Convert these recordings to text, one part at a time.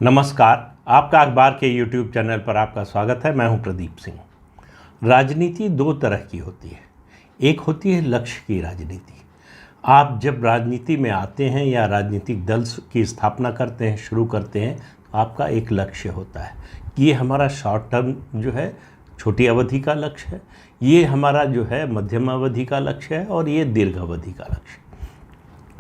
नमस्कार। आपका अखबार के YouTube चैनल पर आपका स्वागत है। मैं हूं प्रदीप सिंह। राजनीति दो तरह की होती है। एक होती है लक्ष्य की राजनीति। आप जब राजनीति में आते हैं या राजनीतिक दल की स्थापना करते हैं, शुरू करते हैं, तो आपका एक लक्ष्य होता है कि ये हमारा शॉर्ट टर्म जो है, छोटी अवधि का लक्ष्य है, ये हमारा जो है मध्यम अवधि का लक्ष्य है और ये दीर्घ अवधि का लक्ष्य।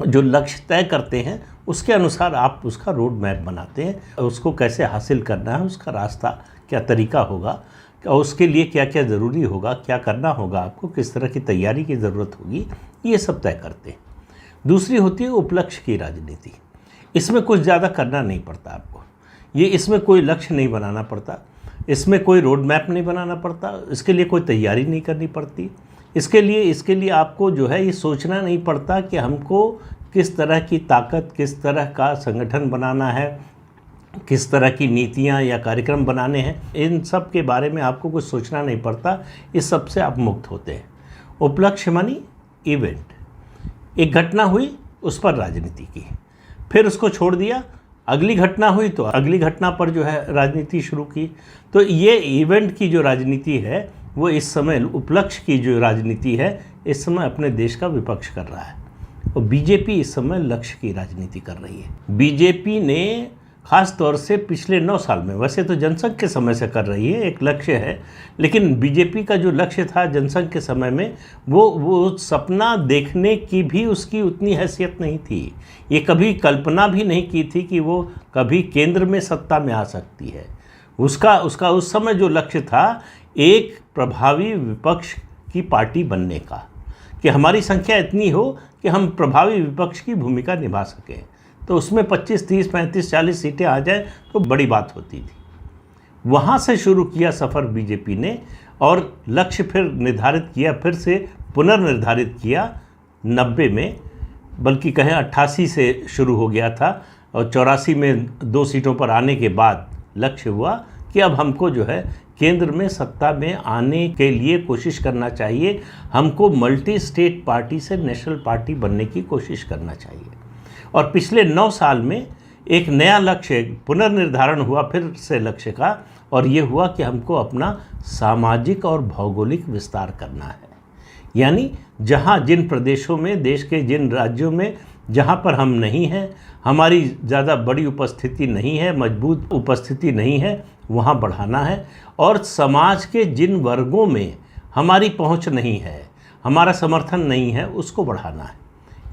जो लक्ष्य तय करते हैं उसके अनुसार आप उसका रोड मैप बनाते हैं, उसको कैसे हासिल करना है, उसका रास्ता क्या तरीका होगा, और उसके लिए क्या क्या ज़रूरी होगा, क्या करना होगा, आपको किस तरह की तैयारी की ज़रूरत होगी, ये सब तय करते हैं। दूसरी होती है उपलक्ष्य की राजनीति। इसमें कुछ ज़्यादा करना नहीं पड़ता आपको, इसमें कोई लक्ष्य नहीं बनाना पड़ता, इसमें कोई रोड मैप नहीं बनाना पड़ता, इसके लिए कोई तैयारी नहीं करनी पड़ती। इसके लिए आपको जो है ये सोचना नहीं पड़ता कि हमको किस तरह की ताकत, किस तरह का संगठन बनाना है, किस तरह की नीतियां या कार्यक्रम बनाने हैं। इन सब के बारे में आपको कुछ सोचना नहीं पड़ता। इस सब से आप मुक्त होते हैं। उपलक्ष्य मानी इवेंट, एक घटना हुई, उस पर राजनीति की, फिर उसको छोड़ दिया, अगली घटना हुई तो अगली घटना पर जो है राजनीति शुरू की। तो ये इवेंट की जो राजनीति है वो इस समय, उपलक्ष्य की जो राजनीति है इस समय अपने देश का विपक्ष कर रहा है। और बीजेपी इस समय लक्ष्य की राजनीति कर रही है। बीजेपी ने खास तौर से पिछले 9 साल में, वैसे तो जनसंघ के समय से कर रही है, एक लक्ष्य है, लेकिन बीजेपी का जो लक्ष्य था जनसंघ के समय में, वो सपना देखने की भी उसकी उतनी हैसियत नहीं थी। ये कभी कल्पना भी नहीं की थी कि वो कभी केंद्र में सत्ता में आ सकती है। उसका उस समय जो लक्ष्य था, एक प्रभावी विपक्ष की पार्टी बनने का, कि हमारी संख्या इतनी हो कि हम प्रभावी विपक्ष की भूमिका निभा सकें। तो उसमें 25, 30, 35, 40 सीटें आ जाए तो बड़ी बात होती थी। वहाँ से शुरू किया सफ़र बीजेपी ने, और लक्ष्य फिर निर्धारित किया, फिर से पुनर्निर्धारित किया 90 में, बल्कि कहें 88 से शुरू हो गया था, और 84 में 2 सीटों पर आने के बाद लक्ष्य हुआ कि अब हमको जो है केंद्र में सत्ता में आने के लिए कोशिश करना चाहिए, हमको मल्टी स्टेट पार्टी से नेशनल पार्टी बनने की कोशिश करना चाहिए। और पिछले 9 साल में एक नया लक्ष्य, पुनर्निर्धारण हुआ फिर से लक्ष्य का, और ये हुआ कि हमको अपना सामाजिक और भौगोलिक विस्तार करना है। यानी जहाँ, जिन प्रदेशों में, देश के जिन राज्यों में जहाँ पर हम नहीं हैं, हमारी ज़्यादा बड़ी उपस्थिति नहीं है, मजबूत उपस्थिति नहीं है, वहाँ बढ़ाना है। और समाज के जिन वर्गों में हमारी पहुँच नहीं है, हमारा समर्थन नहीं है, उसको बढ़ाना है।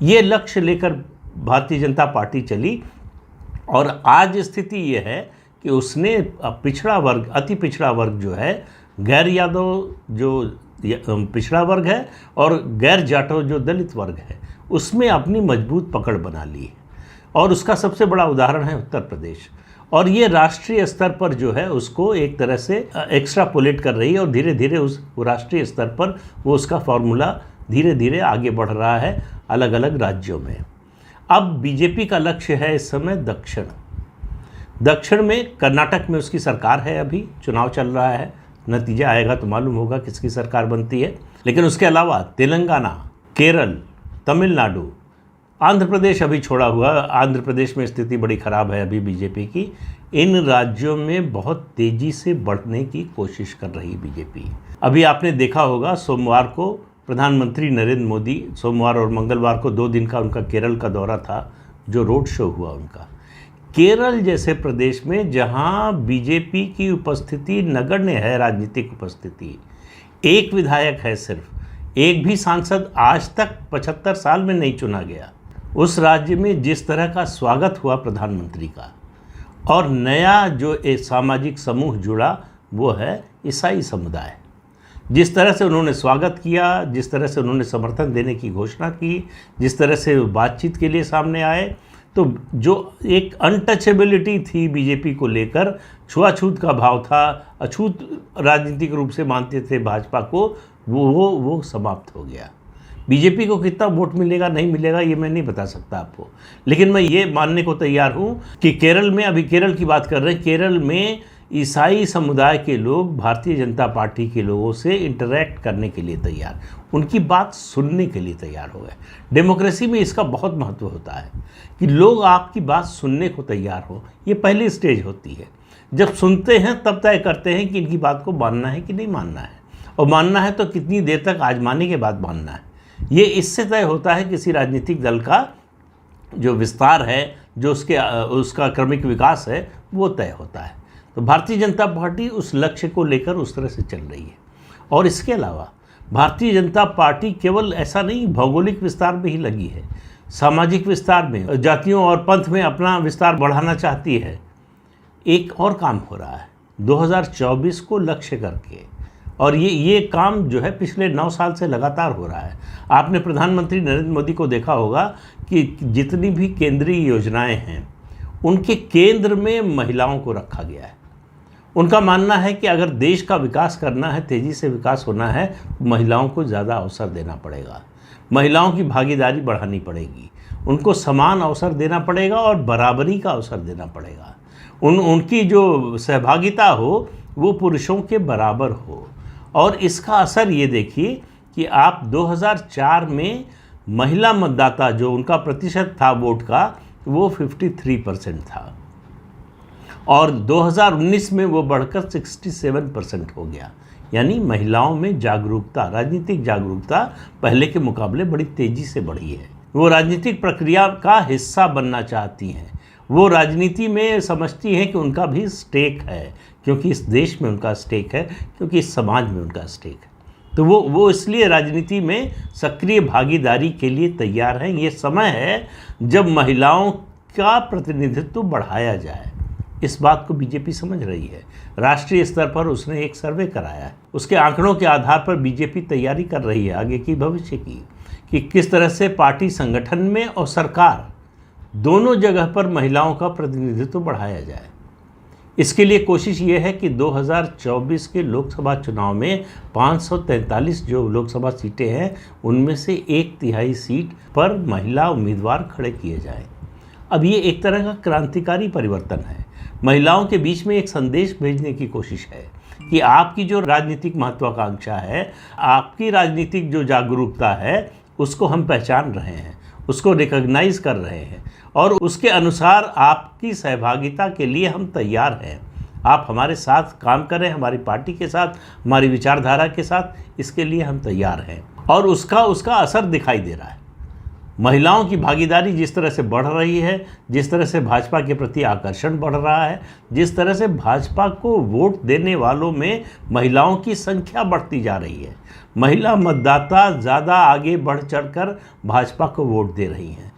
ये लक्ष्य लेकर भारतीय जनता पार्टी चली। और आज स्थिति ये है कि उसने पिछड़ा वर्ग, अति पिछड़ा वर्ग जो है, गैर यादव जो पिछड़ा वर्ग है और गैर जाटव जो दलित वर्ग है, उसमें अपनी मजबूत पकड़ बना ली है। और उसका सबसे बड़ा उदाहरण है उत्तर प्रदेश। और ये राष्ट्रीय स्तर पर जो है उसको एक तरह से एक्स्ट्रापोलेट कर रही है, और धीरे धीरे उस राष्ट्रीय स्तर पर वो उसका फॉर्मूला धीरे धीरे आगे बढ़ रहा है अलग अलग राज्यों में। अब बीजेपी का लक्ष्य है इस समय दक्षिण में। कर्नाटक में उसकी सरकार है, अभी चुनाव चल रहा है, नतीजा आएगा तो मालूम होगा किसकी सरकार बनती है। लेकिन उसके अलावा तेलंगाना, केरल, तमिलनाडु, आंध्र प्रदेश अभी छोड़ा हुआ, आंध्र प्रदेश में स्थिति बड़ी ख़राब है अभी बीजेपी की। इन राज्यों में बहुत तेज़ी से बढ़ने की कोशिश कर रही बीजेपी। अभी आपने देखा होगा, सोमवार को प्रधानमंत्री नरेंद्र मोदी, सोमवार और मंगलवार को 2 दिन का उनका केरल का दौरा था, जो रोड शो हुआ उनका। केरल जैसे प्रदेश में जहां बीजेपी की उपस्थिति नगण्य है, राजनीतिक उपस्थिति, एक विधायक है, सिर्फ एक भी सांसद आज तक 75 साल में नहीं चुना गया। उस राज्य में जिस तरह का स्वागत हुआ प्रधानमंत्री का, और नया जो एक सामाजिक समूह जुड़ा वो है ईसाई समुदाय। जिस तरह से उन्होंने स्वागत किया, जिस तरह से उन्होंने समर्थन देने की घोषणा की, जिस तरह से बातचीत के लिए सामने आए, तो जो एक अनटचेबिलिटी थी बीजेपी को लेकर, छुआछूत का भाव था, अछूत राजनीतिक रूप से मानते थे भाजपा को, वो समाप्त हो गया। बीजेपी को कितना वोट मिलेगा नहीं मिलेगा ये मैं नहीं बता सकता आपको, लेकिन मैं ये मानने को तैयार हूँ कि केरल में, अभी केरल की बात कर रहे हैं, केरल में ईसाई समुदाय के लोग भारतीय जनता पार्टी के लोगों से इंटरैक्ट करने के लिए तैयार, उनकी बात सुनने के लिए तैयार हो गए। डेमोक्रेसी में इसका बहुत महत्व होता है कि लोग आपकी बात सुनने को तैयार हो। ये पहली स्टेज होती है। जब सुनते हैं तब तय करते हैं कि इनकी बात को मानना है कि नहीं मानना है, और मानना है तो कितनी देर तक आजमाने के बाद मानना है। ये इससे तय होता है किसी राजनीतिक दल का जो विस्तार है, जो उसका क्रमिक विकास है, वो तय होता है। तो भारतीय जनता पार्टी उस लक्ष्य को लेकर उस तरह से चल रही है। और इसके अलावा भारतीय जनता पार्टी केवल ऐसा नहीं भौगोलिक विस्तार में ही लगी है, सामाजिक विस्तार में, जातियों और पंथ में अपना विस्तार बढ़ाना चाहती है। एक और काम हो रहा है 2024 को लक्ष्य करके, और ये काम जो है पिछले 9 साल से लगातार हो रहा है। आपने प्रधानमंत्री नरेंद्र मोदी को देखा होगा कि जितनी भी केंद्रीय योजनाएं हैं उनके केंद्र में महिलाओं को रखा गया है। उनका मानना है कि अगर देश का विकास करना है, तेज़ी से विकास होना है, महिलाओं को ज़्यादा अवसर देना पड़ेगा, महिलाओं की भागीदारी बढ़ानी पड़ेगी, उनको समान अवसर देना पड़ेगा और बराबरी का अवसर देना पड़ेगा। उनकी जो सहभागिता हो वो पुरुषों के बराबर हो। और इसका असर ये देखिए कि आप 2004 में महिला मतदाता जो उनका प्रतिशत था वोट का वो 53% था, और 2019 में वो बढ़कर 67% हो गया। यानी महिलाओं में जागरूकता, राजनीतिक जागरूकता पहले के मुकाबले बड़ी तेज़ी से बढ़ी है। वो राजनीतिक प्रक्रिया का हिस्सा बनना चाहती हैं, वो राजनीति में समझती हैं कि उनका भी स्टेक है, क्योंकि इस देश में उनका स्टेक है, क्योंकि इस समाज में उनका स्टेक है। तो वो इसलिए राजनीति में सक्रिय भागीदारी के लिए तैयार हैं। ये समय है जब महिलाओं का प्रतिनिधित्व बढ़ाया जाए। इस बात को बीजेपी समझ रही है। राष्ट्रीय स्तर पर उसने एक सर्वे कराया है, उसके आंकड़ों के आधार पर बीजेपी तैयारी कर रही है आगे की भविष्य की, कि किस तरह से पार्टी संगठन में और सरकार दोनों जगह पर महिलाओं का प्रतिनिधित्व बढ़ाया जाए। इसके लिए कोशिश ये है कि 2024 के लोकसभा चुनाव में 543 जो लोकसभा सीटें हैं उनमें से 1/3 सीट पर महिला उम्मीदवार खड़े किए जाएं। अब ये एक तरह का क्रांतिकारी परिवर्तन है। महिलाओं के बीच में एक संदेश भेजने की कोशिश है कि आपकी जो राजनीतिक महत्वाकांक्षा है, आपकी राजनीतिक जो जागरूकता है, उसको हम पहचान रहे हैं, उसको रिकॉग्नाइज कर रहे हैं, और उसके अनुसार आपकी सहभागिता के लिए हम तैयार हैं। आप हमारे साथ काम करें, हमारी पार्टी के साथ, हमारी विचारधारा के साथ, इसके लिए हम तैयार हैं। और उसका असर दिखाई दे रहा है। महिलाओं की भागीदारी जिस तरह से बढ़ रही है, जिस तरह से भाजपा के प्रति आकर्षण बढ़ रहा है, जिस तरह से भाजपा को वोट देने वालों में महिलाओं की संख्या बढ़ती जा रही है, महिला मतदाता ज़्यादा आगे बढ़ चढ़कर भाजपा को वोट दे रही हैं,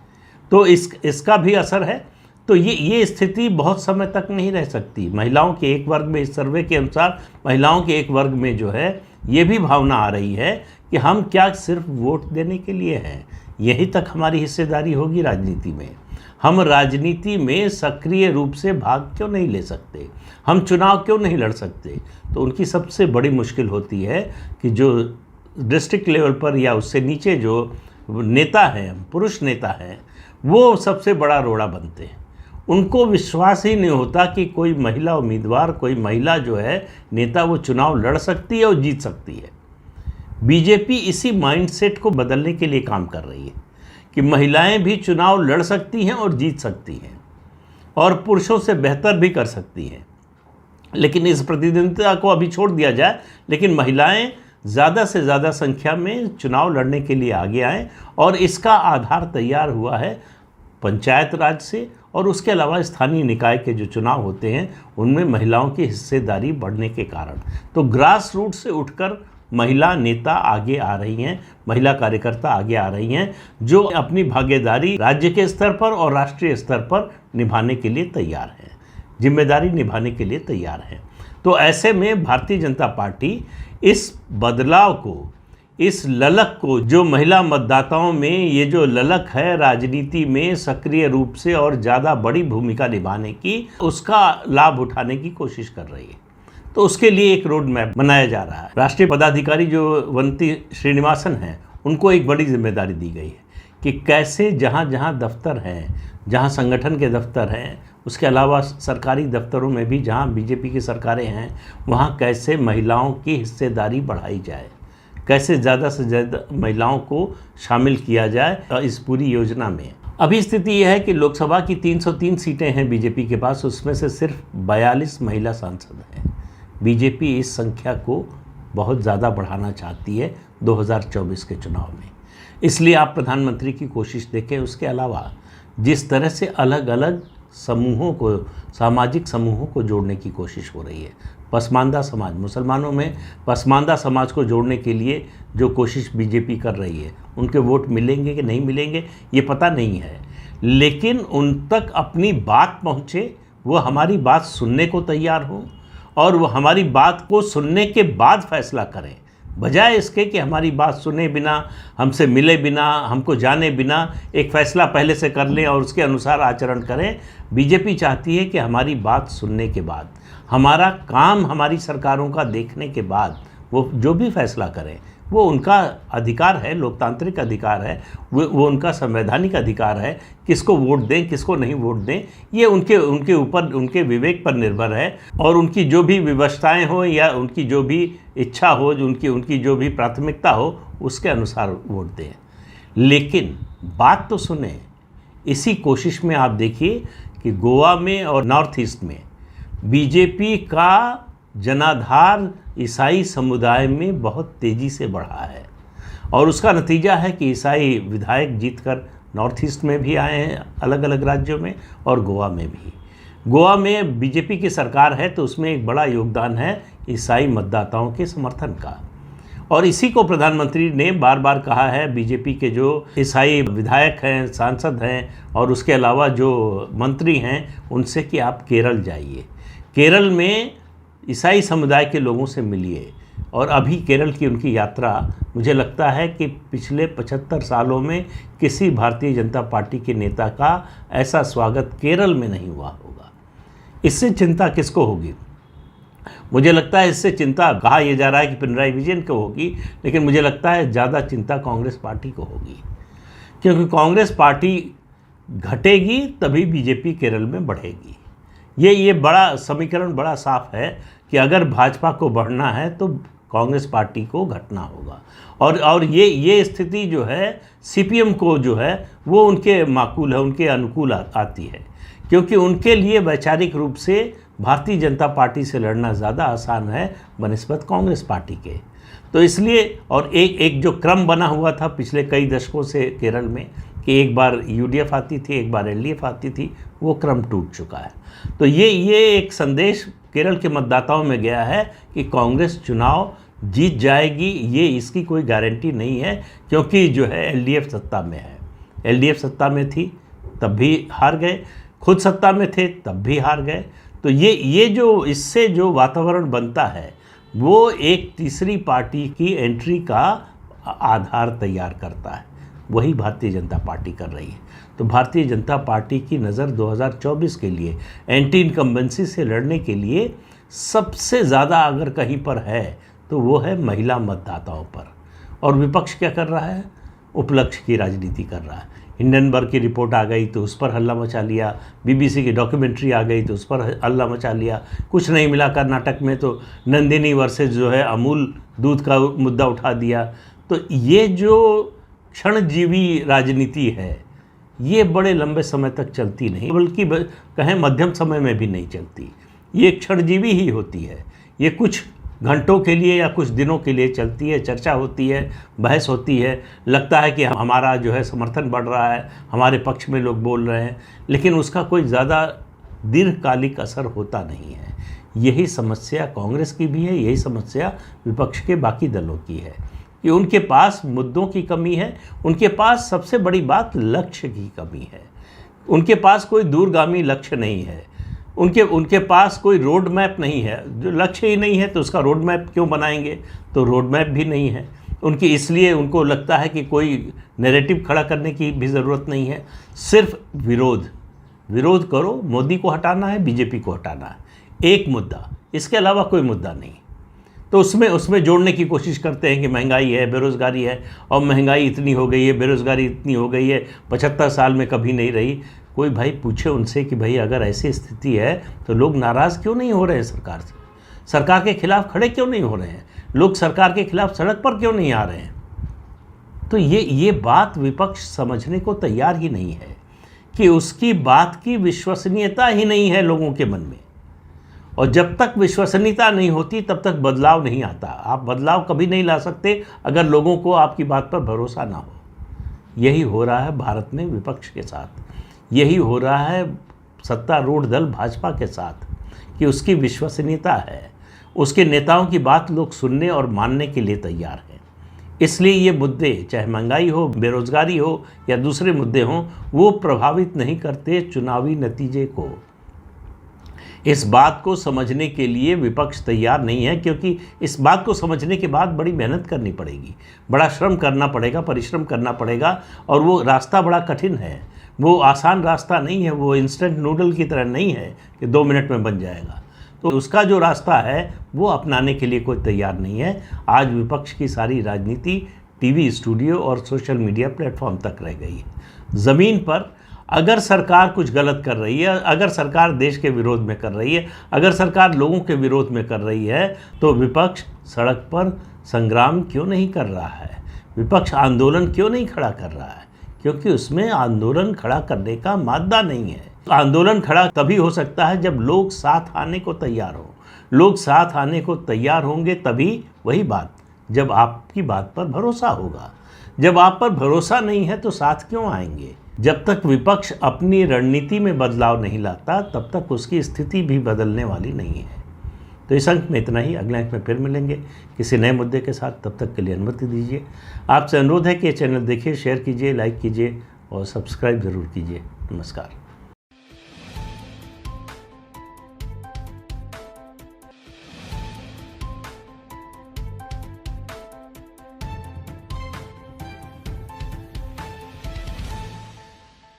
तो इसका भी असर है। तो ये स्थिति बहुत समय तक नहीं रह सकती। महिलाओं के एक वर्ग में, इस सर्वे के अनुसार महिलाओं के एक वर्ग में जो है ये भी भावना आ रही है कि हम क्या सिर्फ वोट देने के लिए हैं, यहीं तक हमारी हिस्सेदारी होगी राजनीति में। हम राजनीति में सक्रिय रूप से भाग क्यों नहीं ले सकते, हम चुनाव क्यों नहीं लड़ सकते। तो उनकी सबसे बड़ी मुश्किल होती है कि जो डिस्ट्रिक्ट लेवल पर या उससे नीचे जो नेता हैं, पुरुष नेता हैं, वो सबसे बड़ा रोड़ा बनते हैं। उनको विश्वास ही नहीं होता कि कोई महिला उम्मीदवार, कोई महिला जो है नेता, वो चुनाव लड़ सकती है और जीत सकती है। बीजेपी इसी माइंडसेट को बदलने के लिए काम कर रही है कि महिलाएं भी चुनाव लड़ सकती हैं और जीत सकती हैं, और पुरुषों से बेहतर भी कर सकती हैं। लेकिन इस प्रतिद्वंदिता को अभी छोड़ दिया जाए, लेकिन महिलाएं ज़्यादा से ज़्यादा संख्या में चुनाव लड़ने के लिए आगे आएँ। और इसका आधार तैयार हुआ है पंचायत राज से, और उसके अलावा स्थानीय निकाय के जो चुनाव होते हैं उनमें महिलाओं की हिस्सेदारी बढ़ने के कारण। तो ग्रास रूट से उठकर महिला नेता आगे आ रही हैं, महिला कार्यकर्ता आगे आ रही हैं, जो अपनी भागीदारी राज्य के स्तर पर और राष्ट्रीय स्तर पर निभाने के लिए तैयार हैं, जिम्मेदारी निभाने के लिए तैयार हैं। तो ऐसे में भारतीय जनता पार्टी इस बदलाव को, इस ललक को, जो महिला मतदाताओं में ये जो ललक है राजनीति में सक्रिय रूप से और ज़्यादा बड़ी भूमिका निभाने की, उसका लाभ उठाने की कोशिश कर रही है। तो उसके लिए एक रोड मैप बनाया जा रहा है। राष्ट्रीय पदाधिकारी जो वंती श्रीनिवासन हैं, उनको एक बड़ी जिम्मेदारी दी गई है कि कैसे जहाँ जहाँ दफ्तर हैं, जहाँ संगठन के दफ्तर हैं, उसके अलावा सरकारी दफ्तरों में भी जहाँ बीजेपी की सरकारें हैं वहाँ कैसे महिलाओं की हिस्सेदारी बढ़ाई जाए, कैसे ज़्यादा से ज़्यादा महिलाओं को शामिल किया जाए इस पूरी योजना में। अभी स्थिति यह है कि लोकसभा की 303 सीटें हैं बीजेपी के पास, उसमें से सिर्फ 42 महिला सांसद हैं। बीजेपी इस संख्या को बहुत ज़्यादा बढ़ाना चाहती है 2024 के चुनाव में। इसलिए आप प्रधानमंत्री की कोशिश देखें। उसके अलावा जिस तरह से अलग अलग समूहों को, सामाजिक समूहों को जोड़ने की कोशिश हो रही है, पसमानदा समाज, मुसलमानों में पसमानदा समाज को जोड़ने के लिए जो कोशिश बीजेपी कर रही है, उनके वोट मिलेंगे कि नहीं मिलेंगे ये पता नहीं है, लेकिन उन तक अपनी बात पहुँचे, वो हमारी बात सुनने को तैयार हो और वो हमारी बात को सुनने के बाद फैसला करें, बजाय इसके कि हमारी बात सुने बिना, हमसे मिले बिना, हमको जाने बिना एक फ़ैसला पहले से कर लें और उसके अनुसार आचरण करें। बीजेपी चाहती है कि हमारी बात सुनने के बाद, हमारा काम हमारी सरकारों का देखने के बाद वो जो भी फैसला करें, वो उनका अधिकार है, लोकतांत्रिक अधिकार है, वो उनका संवैधानिक अधिकार है। किसको वोट दें, किसको नहीं वोट दें, ये उनके ऊपर, उनके विवेक पर निर्भर है और उनकी जो भी विवशताएं हो या उनकी जो भी इच्छा हो, उनकी जो भी प्राथमिकता हो, उसके अनुसार वोट दें। लेकिन बात तो सुने। इसी कोशिश में आप देखिए कि गोवा में और नॉर्थ ईस्ट में बीजेपी का जनाधार ईसाई समुदाय में बहुत तेज़ी से बढ़ा है और उसका नतीजा है कि ईसाई विधायक जीतकर नॉर्थ ईस्ट में भी आए हैं, अलग अलग राज्यों में, और गोवा में भी। गोवा में बीजेपी की सरकार है तो उसमें एक बड़ा योगदान है ईसाई मतदाताओं के समर्थन का, और इसी को प्रधानमंत्री ने बार बार कहा है बीजेपी के जो ईसाई विधायक हैं, सांसद हैं और उसके अलावा जो मंत्री हैं उनसे कि आप केरल जाइए, केरल में ईसाई समुदाय के लोगों से मिलिए। और अभी केरल की उनकी यात्रा, मुझे लगता है कि पिछले 75 सालों में किसी भारतीय जनता पार्टी के नेता का ऐसा स्वागत केरल में नहीं हुआ होगा। इससे चिंता किसको होगी? मुझे लगता है इससे चिंता, कहा यह जा रहा है कि पिनराई विजयन को होगी, लेकिन मुझे लगता है ज़्यादा चिंता कांग्रेस पार्टी को होगी, क्योंकि कांग्रेस पार्टी घटेगी तभी बीजेपी केरल में बढ़ेगी। ये बड़ा समीकरण बड़ा साफ है कि अगर भाजपा को बढ़ना है तो कांग्रेस पार्टी को घटना होगा। और ये स्थिति जो है सीपीएम को जो है वो उनके माकूल है, उनके अनुकूल आती है, क्योंकि उनके लिए वैचारिक रूप से भारतीय जनता पार्टी से लड़ना ज़्यादा आसान है बनिस्बत कांग्रेस पार्टी के। तो इसलिए, और एक जो क्रम बना हुआ था पिछले कई दशकों से केरल में कि एक बार यूडीएफ आती थी, एक बार एलडीएफ आती थी, वो क्रम टूट चुका है। तो ये एक संदेश केरल के मतदाताओं में गया है कि कांग्रेस चुनाव जीत जाएगी, ये इसकी कोई गारंटी नहीं है, क्योंकि जो है एलडीएफ सत्ता में है। एलडीएफ सत्ता में थी तब भी हार गए, खुद सत्ता में थे तब भी हार गए। तो ये जो इससे जो वातावरण बनता है वो एक तीसरी पार्टी की एंट्री का आधार तैयार करता है, वही भारतीय जनता पार्टी कर रही है। तो भारतीय जनता पार्टी की नज़र 2024 के लिए एंटी इनकम्बेंसी से लड़ने के लिए सबसे ज़्यादा अगर कहीं पर है तो वो है महिला मतदाताओं पर। और विपक्ष क्या कर रहा है? उपलक्ष्य की राजनीति कर रहा है। हिंडनबर्ग की रिपोर्ट आ गई तो उस पर हल्ला मचा लिया, बीबीसी की डॉक्यूमेंट्री आ गई तो उस पर हल्ला मचा लिया, कुछ नहीं मिला कर्नाटक में तो नंदिनी वर्सेस जो है अमूल दूध का मुद्दा उठा दिया। तो ये जो क्षणजीवी राजनीति है ये बड़े लंबे समय तक चलती नहीं, बल्कि कहें मध्यम समय में भी नहीं चलती। ये क्षणजीवी ही होती है, ये कुछ घंटों के लिए या कुछ दिनों के लिए चलती है, चर्चा होती है, बहस होती है, लगता है कि हमारा जो है समर्थन बढ़ रहा है, हमारे पक्ष में लोग बोल रहे हैं, लेकिन उसका कोई ज़्यादा दीर्घकालिक असर होता नहीं है। यही समस्या कांग्रेस की भी है, यही समस्या विपक्ष के बाकी दलों की है कि उनके पास मुद्दों की कमी है, उनके पास सबसे बड़ी बात लक्ष्य की कमी है। उनके पास कोई दूरगामी लक्ष्य नहीं है, उनके पास कोई रोड मैप नहीं है। जो लक्ष्य ही नहीं है तो उसका रोड मैप क्यों बनाएंगे? तो रोड मैप भी नहीं है उनकी, इसलिए उनको लगता है कि कोई नैरेटिव खड़ा करने की भी ज़रूरत नहीं है। सिर्फ विरोध करो, मोदी को हटाना है, बीजेपी को हटाना है, एक मुद्दा, इसके अलावा कोई मुद्दा नहीं। तो उसमें जोड़ने की कोशिश करते हैं कि महंगाई है, बेरोज़गारी है, और महंगाई इतनी हो गई है, बेरोज़गारी इतनी हो गई है, 75 साल में कभी नहीं रही। कोई भाई पूछे उनसे कि भाई अगर ऐसी स्थिति है तो लोग नाराज़ क्यों नहीं हो रहे हैं सरकार से, सरकार के खिलाफ खड़े क्यों नहीं हो रहे हैं, लोग सरकार के खिलाफ सड़क पर क्यों नहीं आ रहे हैं। तो ये बात विपक्ष समझने को तैयार ही नहीं है कि उसकी बात की विश्वसनीयता ही नहीं है लोगों के मन में। और जब तक विश्वसनीयता नहीं होती तब तक बदलाव नहीं आता। आप बदलाव कभी नहीं ला सकते अगर लोगों को आपकी बात पर भरोसा ना हो। यही हो रहा है भारत में विपक्ष के साथ, यही हो रहा है सत्तारूढ़ दल भाजपा के साथ कि उसकी विश्वसनीयता है, उसके नेताओं की बात लोग सुनने और मानने के लिए तैयार हैं। इसलिए ये मुद्दे, चाहे महंगाई हो, बेरोजगारी हो या दूसरे मुद्दे हों, वो प्रभावित नहीं करते चुनावी नतीजे को। इस बात को समझने के लिए विपक्ष तैयार नहीं है, क्योंकि इस बात को समझने के बाद बड़ी मेहनत करनी पड़ेगी, बड़ा श्रम करना पड़ेगा, परिश्रम करना पड़ेगा। और वो रास्ता बड़ा कठिन है, वो आसान रास्ता नहीं है, वो इंस्टेंट नूडल की तरह नहीं है कि 2 मिनट में बन जाएगा। तो उसका जो रास्ता है वो अपनाने के लिए कोई तैयार नहीं है। आज विपक्ष की सारी राजनीति टीवी स्टूडियो और सोशल मीडिया प्लेटफॉर्म तक रह गई है। ज़मीन पर अगर सरकार कुछ गलत कर रही है, अगर सरकार देश के विरोध में कर रही है, अगर सरकार लोगों के विरोध में कर रही है, तो विपक्ष सड़क पर संग्राम क्यों नहीं कर रहा है, विपक्ष आंदोलन क्यों नहीं खड़ा कर रहा है? क्योंकि उसमें आंदोलन खड़ा करने का मादा नहीं है। आंदोलन खड़ा तभी हो सकता है जब लोग साथ आने को तैयार हो। लोग साथ आने को तैयार होंगे तभी, वही बात, जब आपकी बात पर भरोसा होगा। जब आप पर भरोसा नहीं है तो साथ क्यों आएंगे? जब तक विपक्ष अपनी रणनीति में बदलाव नहीं लाता तब तक उसकी स्थिति भी बदलने वाली नहीं है। तो इस अंक में इतना ही। अगले अंक में फिर मिलेंगे किसी नए मुद्दे के साथ। तब तक के लिए अनुमति दीजिए। आपसे अनुरोध है कि ये चैनल देखिए, शेयर कीजिए, लाइक कीजिए और सब्सक्राइब ज़रूर कीजिए। नमस्कार।